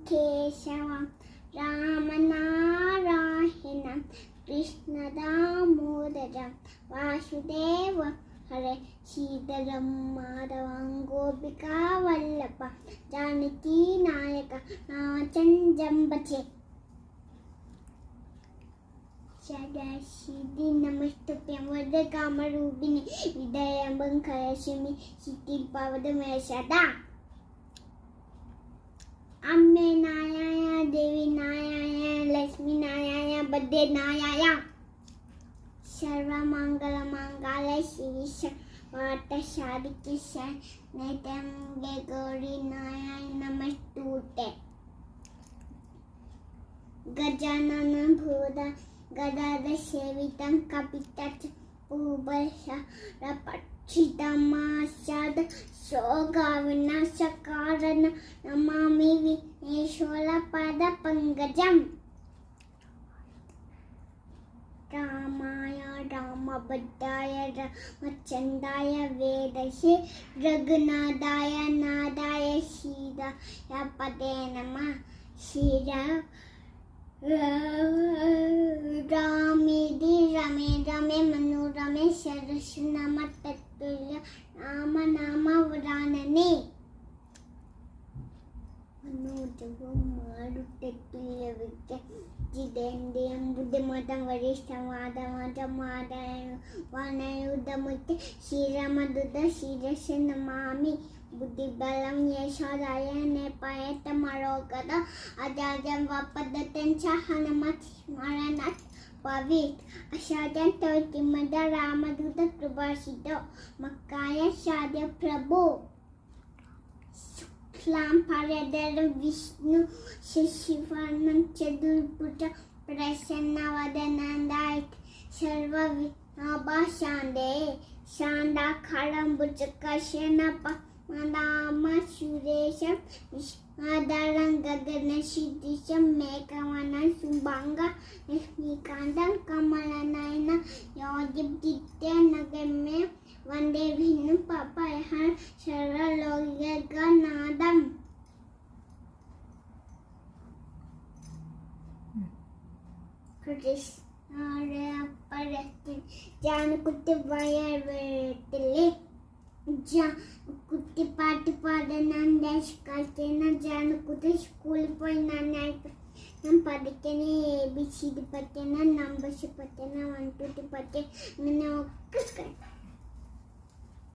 കേശവം രാമനാരായണം കൃഷ്ണദാമോദരം വാസുദേവം ഹരേ ശ്രീധരം മാധവം ഗോപികാവല്ലഭ ജാനകി നായക നാചഞ്ചമ്പചേ സദാശിവി നമസ്തുഭ്യം വരദകാമരൂപിണി വിദയംബം കലശമി ശിത്തിൽ പവദമേ സദാ അമ്മേ നാരായ ദേവി നാരായ ലക്ഷ്മി നാരായ ബദ്ധേ നാരായ സർവമംഗളമംഗള ശിവ വാർത്തശാദിക്ക് നേതംഗേ ഗൗരി നാരായ നമസ്തുതേ ഗജാനന ഭൂത ഗദാധ സേവിതം കപിതച പൂർവശരപക്ഷിതമാശാദ ശോകവിനാശകാരണ നമാമി വിഘ്നേശ്വര പദപങ്കജം രാമായ രാമഭദ്രായ രാമചന്ദ്രായ വേദസേ രഘുനാഥായ നാഥായ സീതായ പദേ നമഃ ശ്രീരാം രാമേതി രമേ രമേ മനോരമേ സരസ്വനാമ തത്തുല്യ നാമ നാമ വരാനനെ മനോജവും മാടുത്തത്തുല്യ വിദ്യ ജിതേന്ദ്രിയം ബുദ്ധിമതം വരിഷ്ഠമാധമാധമാധായ വനയുധമുറ്റ് ശ്രീരാമദൂത ശിരസ് നമാമി ബുദ്ധിബലം യശോദായ നേപായത്തമരോഗത അജാജം വപദത്തൻ സഹനമത് സ്മരണത് പവിത് അശാജൻ തോറ്റിമദ രാമദൂത കൃപാസിതോ മക്കായ സാധ്യ പ്രഭു ശുക്ലാം പരദരം വിഷ്ണു ശശിവർണം ചതുർഭുജ പ്രസന്നവദനന്ദായത് സർവവിഘ്നോപശാന്തേ ശാന്താകാരം ഭുജഗശയനപ മദാമ സുരേശം വിഷ്ണുധരം ഗഗനശീർഷം മേഘവനം ശുഭാംഗ ലക്ഷ്മീകാന്തം കമലനയന യോജിബ്ദിത്യ നഗമ്യ വന്ദേ വിഷ്ണു പപയഹം സർവലോകനാഥം കൃഷ്ണപരത്തിൽ ജാനകുട്ടി വയർത്തിലെ കുട്ടിപ്പാട്ട് പാടാൻ കളിക്കുന്ന ജാനക്കുട്ടി സ്കൂളിൽ പോയി നന്നായിട്ട് ഞാൻ പഠിക്കണേ ABC പറ്റണ നമ്പേഴ്സ് പറ്റണ 1 2 3 പറ്റ അങ്ങനെ ഒക്കെ